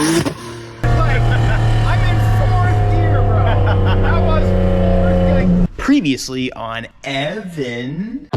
I'm in 4th gear, bro. That was 4th gear. Previously on Evan.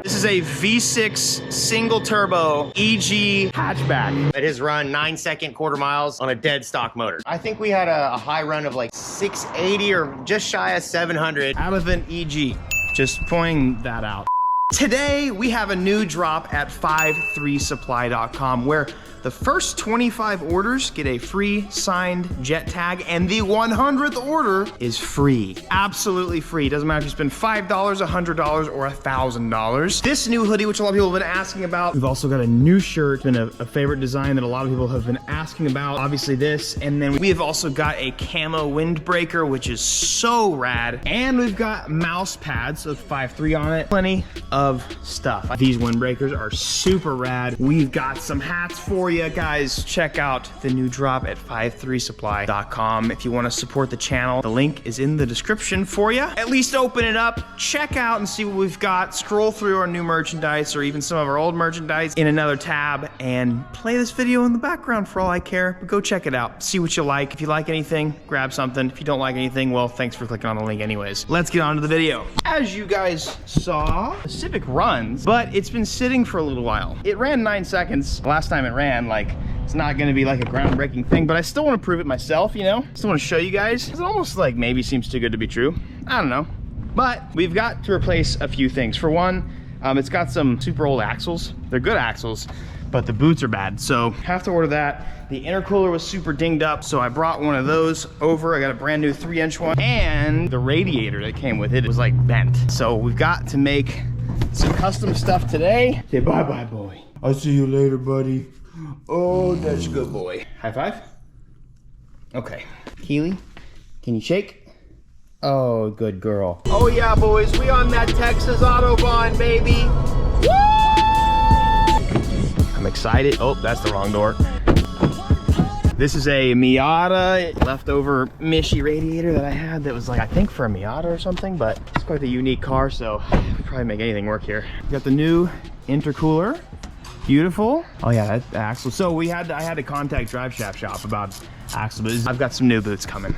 This is a V6 single turbo EG hatchback. It has run 9-second quarter miles on a dead stock motor. I think we had a high run of like 680 or just shy of 700. Out of an EG. Just pointing that out. Today, we have a new drop at 53supply.com where the first 25 orders get a free signed jet tag, and the 100th order is free. Absolutely free. Doesn't matter if you spend $5, $100, or $1,000. This new hoodie, which a lot of people have been asking about. We've also got a new shirt. It's been a favorite design that a lot of people have been asking about. Obviously this, and then we have also got a camo windbreaker, which is so rad. And we've got mouse pads with 5.3 on it. Plenty of stuff. These windbreakers are super rad. We've got some hats for you guys. Check out the new drop at 53supply.com if you want to support the channel. The link is in the description for you. At least open it up, check out and see what we've got. Scroll through our new merchandise or even some of our old merchandise in another tab and play this video in the background for all I care. But go check it out. See what you like. If you like anything, grab something. If you don't like anything, well, thanks for clicking on the link anyways. Let's get on to the video. As you guys saw, the Civic runs, but it's been sitting for a little while. It ran 9 seconds. Last time it ran, like, it's not gonna be like a groundbreaking thing, but I still wanna prove it myself, you know? Still wanna show you guys. It's almost like maybe seems too good to be true. I don't know. But we've got to replace a few things. For one, it's got some super old axles. They're good axles, but the boots are bad, so have to order that. The intercooler was super dinged up, so I brought one of those over. I got a brand new 3-inch one, and the radiator that came with it was like bent. So we've got to make some custom stuff today. Say bye-bye, boy. I'll see you later, buddy. Oh, that's a good boy. High five? Okay. Keely, can you shake? Oh, good girl. Oh yeah, boys, we on that Texas Autobahn, baby. Woo! I'm excited. Oh, that's the wrong door. This is a Miata leftover Mishi radiator that I had that was like, I think for a Miata or something, but it's quite a unique car, so we could probably make anything work here. We got the new intercooler. Beautiful. Oh yeah, that axle. So I had to contact Drive Shaft Shop about axle boots. I've got some new boots coming.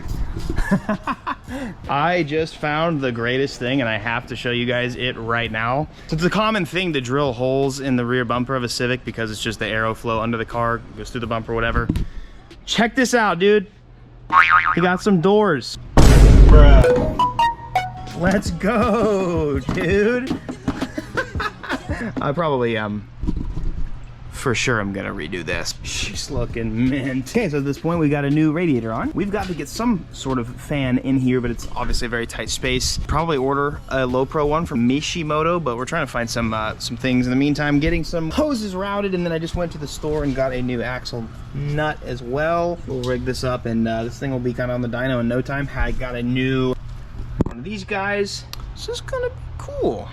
I just found the greatest thing and I have to show you guys it right now. So it's a common thing to drill holes in the rear bumper of a Civic because it's just the airflow under the car, goes through the bumper, whatever. Check this out, dude. We got some doors. Bruh. Let's go, dude. I probably, for sure I'm gonna redo this. She's looking mint. Okay, so at this point we got a new radiator on. We've got to get some sort of fan in here, but it's obviously a very tight space. Probably order a low pro one from Mishimoto, but we're trying to find some things in the meantime. Getting some hoses routed, and then I just went to the store and got a new axle nut as well. We'll rig this up, and this thing will be kind of on the dyno in no time. I got a new one of these guys. This is gonna be cool.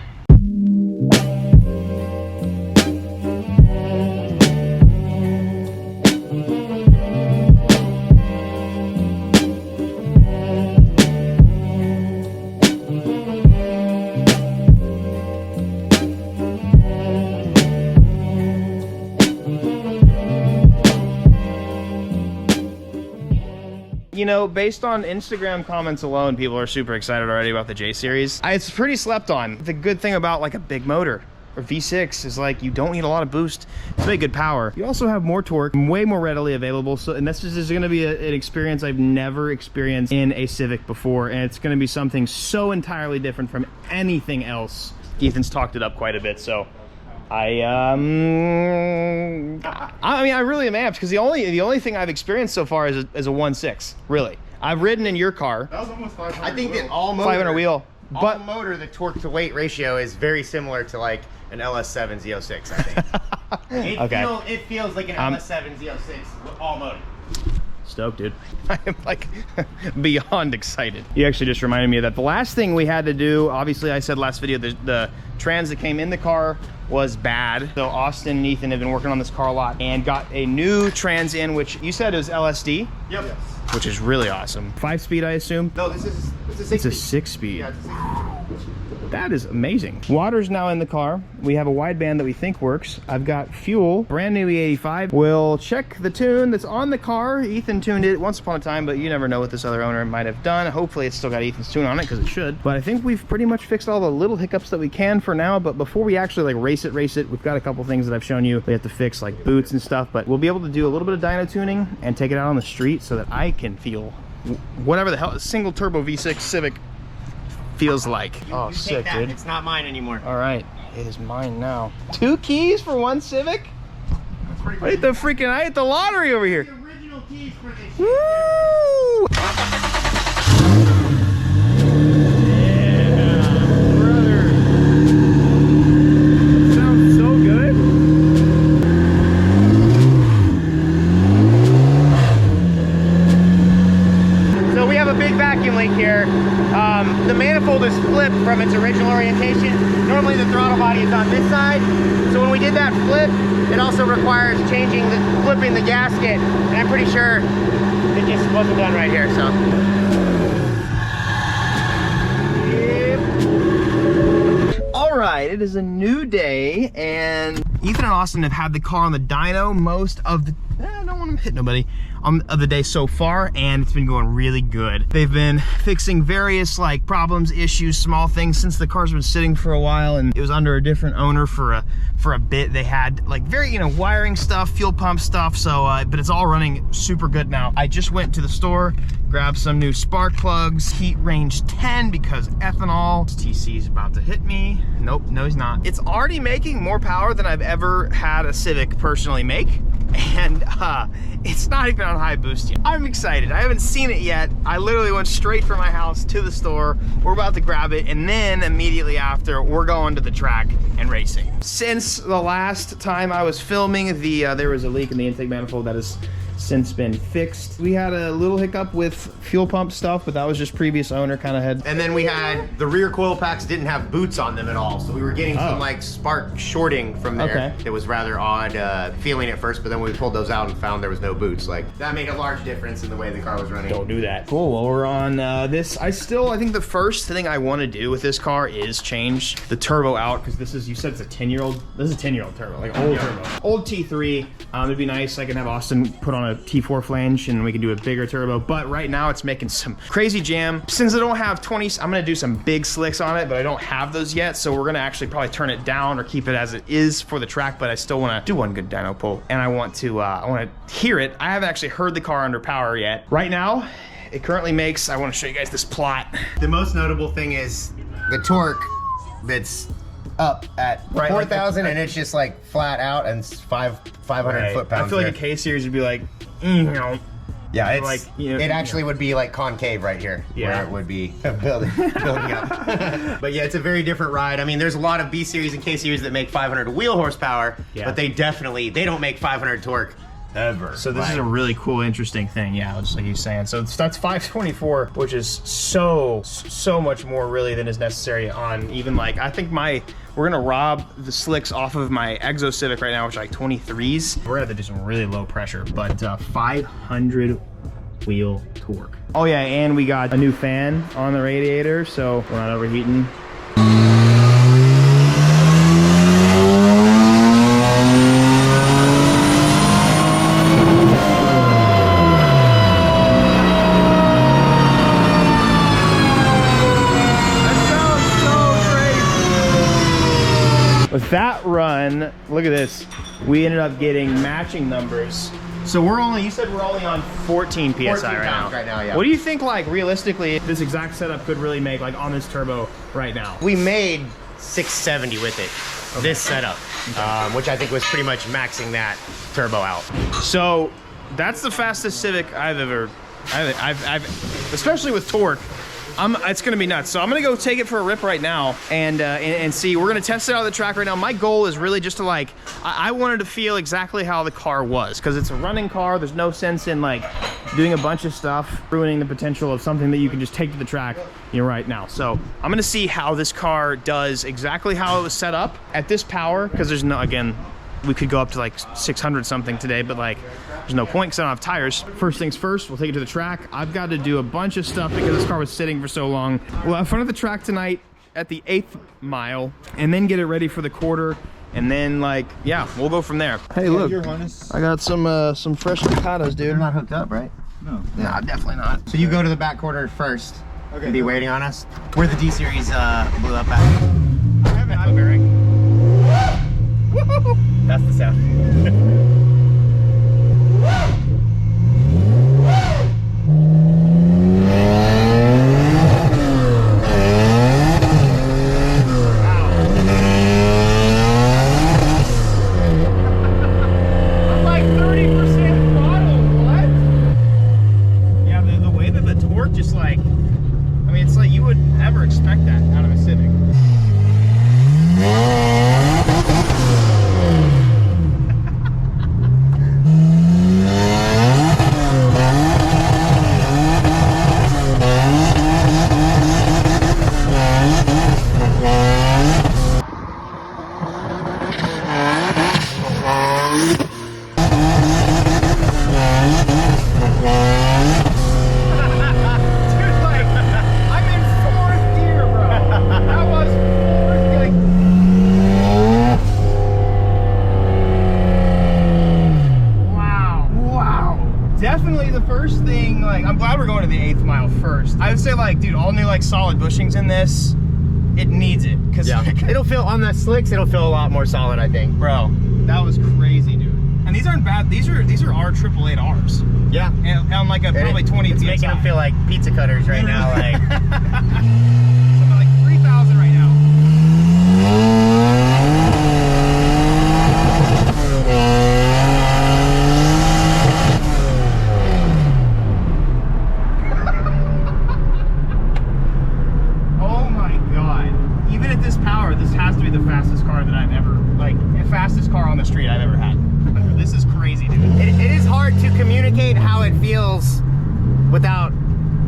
You know, based on Instagram comments alone, people are super excited already about the J series. It's pretty slept on. The good thing about like a big motor or V6 is like you don't need a lot of boost to make good power. You also have more torque, way more readily available. So, and this is going to be an experience I've never experienced in a Civic before, and it's going to be something so entirely different from anything else. Ethan's talked it up quite a bit, so I mean, I really am amped because the only thing I've experienced so far is a 1.6. Really, I've ridden in your car. That was almost 500. I think that all motor, 500 wheel, but all motor, the torque to weight ratio is very similar to like an LS7 Z06. I think. It feels like an LS7 Z06 with all motor. Stoked, dude. I am like beyond excited. You actually just reminded me of that. The last thing we had to do, obviously I said last video, the trans that came in the car was bad. So Austin and Ethan have been working on this car a lot and got a new trans in, which you said is LSD? Yep. Yes. Which is really awesome. 5-speed, I assume? No, this is a 6-speed. It's a 6-speed. Yeah, That is amazing. Water's now in the car. We have a wideband that we think works. I've got fuel, brand new E85. We'll check the tune that's on the car. Ethan tuned it once upon a time, but you never know what this other owner might have done. Hopefully it's still got Ethan's tune on it, because it should. But I think we've pretty much fixed all the little hiccups that we can for now. But before we actually like race it, we've got a couple things that I've shown you. We have to fix like boots and stuff, but we'll be able to do a little bit of dyno tuning and take it out on the street so that I can feel whatever the hell a single turbo V6 Civic feels like. You sick, dude. It's not mine anymore. All right, it is mine now. 2 keys for one Civic? That's pretty I hit the freaking, I hit the lottery over here. The original keys for this. Woo! Yeah, brother. Sounds so good. So we have a big vacuum leak here. The manifold is flipped from its original orientation. Normally the throttle body is on this side. So when we did that flip, it also requires flipping the gasket. And I'm pretty sure it just wasn't done right here, so. Yep. All right, it is a new day, and Ethan and Austin have had the car on the dyno most of the, I don't want to hit nobody, of the day so far, and it's been going really good. They've been fixing various like problems, issues, small things since the car's been sitting for a while, and it was under a different owner for a bit. They had like very, you know, wiring stuff, fuel pump stuff, so but it's all running super good now. I just went to the store, grabbed some new spark plugs, heat range 10 because ethanol. TC is about to hit me. Nope, no he's not. It's already making more power than I've ever had a Civic personally make, and it's not even on high boost yet. I'm excited. I haven't seen it yet. I literally went straight from my house to the store. We're about to grab it, and then immediately after, we're going to the track and racing. Since the last time I was filming, there was a leak in the intake manifold that has since been fixed. We had a little hiccup with fuel pump stuff, but that was just previous owner kind of had. And then we had the rear coil packs didn't have boots on them at all, so we were getting some like spark shorting from there. Okay. It was rather odd feeling at first, but then we pulled those out and found there was no boots. Like that made a large difference in the way the car was running. Don't do that. Cool. Well, we're on this. I think the first thing I want to do with this car is change the turbo out, because this is, you said it's a 10-year-old. This is a 10-year-old turbo, like old turbo, old T3. It'd be nice. I can have Austin put on a T4 flange and we can do a bigger turbo, but right now it's making some crazy jam. Since I don't have 20, I'm gonna do some big slicks on it, but I don't have those yet, so we're gonna actually probably turn it down or keep it as it is for the track, but I still wanna do one good dyno pull, and I want to hear it. I haven't actually heard the car under power yet. Right now, it currently makes, I wanna show you guys this plot. The most notable thing is the torque that's up at 4,000, and it's just like flat out and 500 foot-pounds. I feel like a K-Series would be like, yeah, it's like, you know, it actually would be like concave right here, where it would be building up. But yeah, it's a very different ride. I mean, there's a lot of B-Series and K-Series that make 500 wheel horsepower, but they don't make 500 torque ever. So this is a really cool, interesting thing. Yeah, just like you're saying. So that's 524, which is so much more really than is necessary on even like, I think we're gonna rob the slicks off of my Exo Civic right now, which are like 23s. We're gonna have to do some really low pressure, but 500 wheel torque. Oh yeah, and we got a new fan on the radiator, so we're not overheating. With that run, look at this. We ended up getting matching numbers. So you said we're only on 14 PSI 14 pounds right now, yeah. What do you think, like, realistically, this exact setup could really make, like, on this turbo right now? We made 670 with it, this setup, which I think was pretty much maxing that turbo out. So that's the fastest Civic I've especially with torque. It's gonna be nuts. So I'm gonna go take it for a rip right now and see. We're gonna test it out of the track right now. My goal is really just to like, I wanted to feel exactly how the car was, because it's a running car. There's no sense in like doing a bunch of stuff, ruining the potential of something that you can just take to the track, you know, right now. So I'm gonna see how this car does exactly how it was set up at this power, because there's no, again, we could go up to like 600 something today, but like there's no point because I don't have tires. First things first, we'll take it to the track. I've got to do a bunch of stuff because this car was sitting for so long. We'll have fun at the track tonight, at the 8th mile and then get it ready for the quarter. And then, like, yeah, we'll go from there. Hey, look, I got some fresh avocados, dude. They're not hooked up, right? No, definitely not. So you go to the back quarter first. Okay. And be waiting on us. Where the D series blew up at. I haven't had a bearing. That's the sound. Definitely the first thing, like, I'm glad we're going to the 8th mile first. I would say, like, dude, all new, like, solid bushings in this, it needs it. Cause yeah. It'll feel, on the slicks, it'll feel a lot more solid, I think. Bro, that was crazy, dude. And these aren't bad, these are our 888Rs. Yeah. And on, like, a probably 20 It's making them feel like pizza cutters right now, like. Something like 3,000 right now. Fastest car on the street I've ever had. This is crazy, dude. It is hard to communicate how it feels without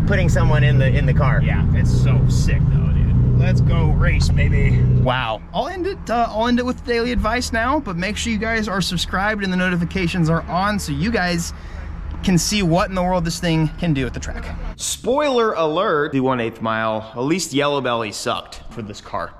putting someone in the car. Yeah, it's so sick though, dude. Let's go race, baby. Wow. I'll end it with daily advice now, but make sure you guys are subscribed and the notifications are on so you guys can see what in the world this thing can do at the track. Spoiler alert, the 1/8 mile, at least Yellow Belly sucked for this car.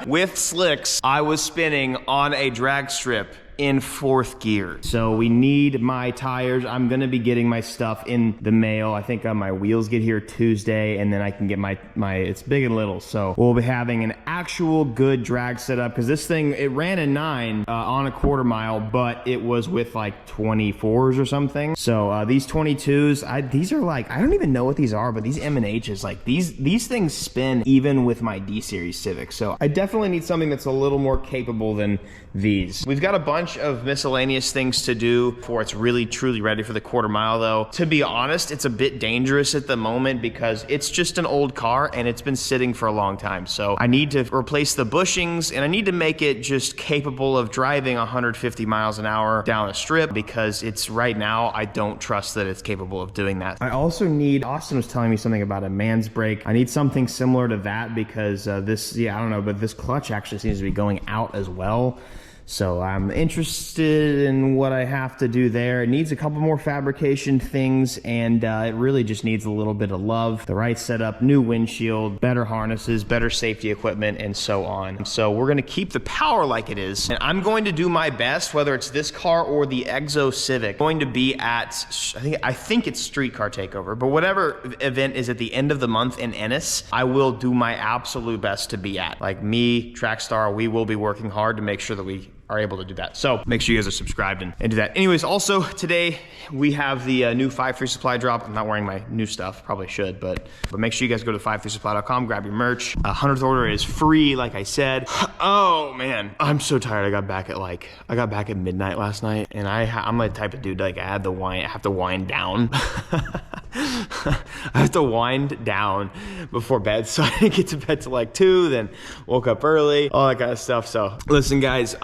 With slicks, I was spinning on a drag strip in 4th gear. So we need my tires. I'm gonna be getting my stuff in the mail. I think my wheels get here Tuesday, and then I can get my it's big and little. So we'll be having an actual good drag setup, because this thing, it ran a 9 on a 1/4 mile, but it was with like 24s or something. So these 22s, these are like, I don't even know what these are, but these M&Hs, like these things spin even with my D series Civic. So I definitely need something that's a little more capable than these. We've got a bunch of miscellaneous things to do before it's really truly ready for the 1/4 mile though. To be honest, it's a bit dangerous at the moment because it's just an old car and it's been sitting for a long time. So I need to replace the bushings and I need to make it just capable of driving 150 miles an hour down a strip, because it's right now, I don't trust that it's capable of doing that. I also need, Austin was telling me something about a man's brake. I need something similar to that because this, yeah, I don't know, but this clutch actually seems to be going out as well. So I'm interested in what I have to do there. It needs a couple more fabrication things, and it really just needs a little bit of love. The right setup, new windshield, better harnesses, better safety equipment, and so on. So we're gonna keep the power like it is, and I'm going to do my best, whether it's this car or the Exo Civic, going to be at, I think it's Streetcar Takeover, but whatever event is at the end of the month in Ennis, I will do my absolute best to be at. Like me, Trackstar, we will be working hard to make sure that we are able to do that. So make sure you guys are subscribed and do that. Anyways, also today we have the new 5-3 supply drop. I'm not wearing my new stuff, probably should, but make sure you guys go to 53supply.com, grab your merch. 100th order is free, like I said. Oh man, I'm so tired. I got back at midnight last night, and I'm the type of dude, like I have to wind down. I have to wind down before bed, so I didn't get to bed till like 2, then woke up early, all that kind of stuff. So listen guys,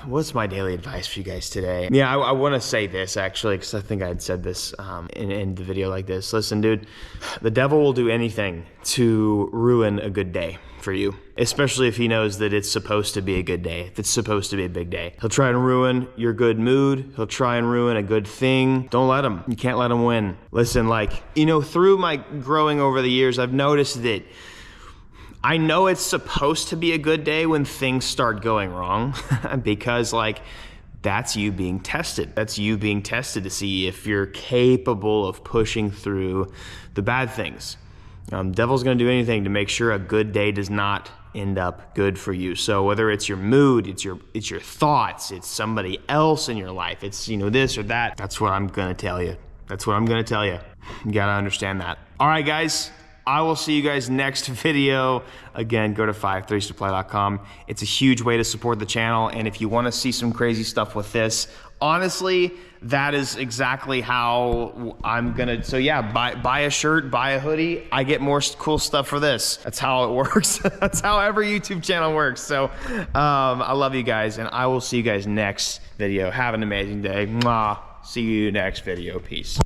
what's my daily advice for you guys today? Yeah, I want to say this actually, because I think I had said this in the video like this. Listen dude, the devil will do anything to ruin a good day for you, especially if he knows that it's supposed to be a good day, if it's supposed to be a big day. He'll try and ruin your good mood. He'll try and ruin a good thing. Don't let him. You can't let him win. Listen, like, you know, through my growing over the years, I've noticed that I know it's supposed to be a good day when things start going wrong because like that's you being tested. That's you being tested to see if you're capable of pushing through the bad things. Devil's gonna do anything to make sure a good day does not end up good for you. So whether it's your mood, it's your thoughts, it's somebody else in your life, it's, you know, this or that, that's what I'm gonna tell you. That's what I'm gonna tell you. You gotta understand that. All right, guys. I will see you guys next video. Again, go to 53supply.com. It's a huge way to support the channel, and if you want to see some crazy stuff with this, honestly, that is exactly how I'm gonna, so yeah, buy a shirt, buy a hoodie, I get more cool stuff for this. That's how it works. That's how every YouTube channel works. So I love you guys, and I will see you guys next video. Have an amazing day. Mwah. See you next video. Peace.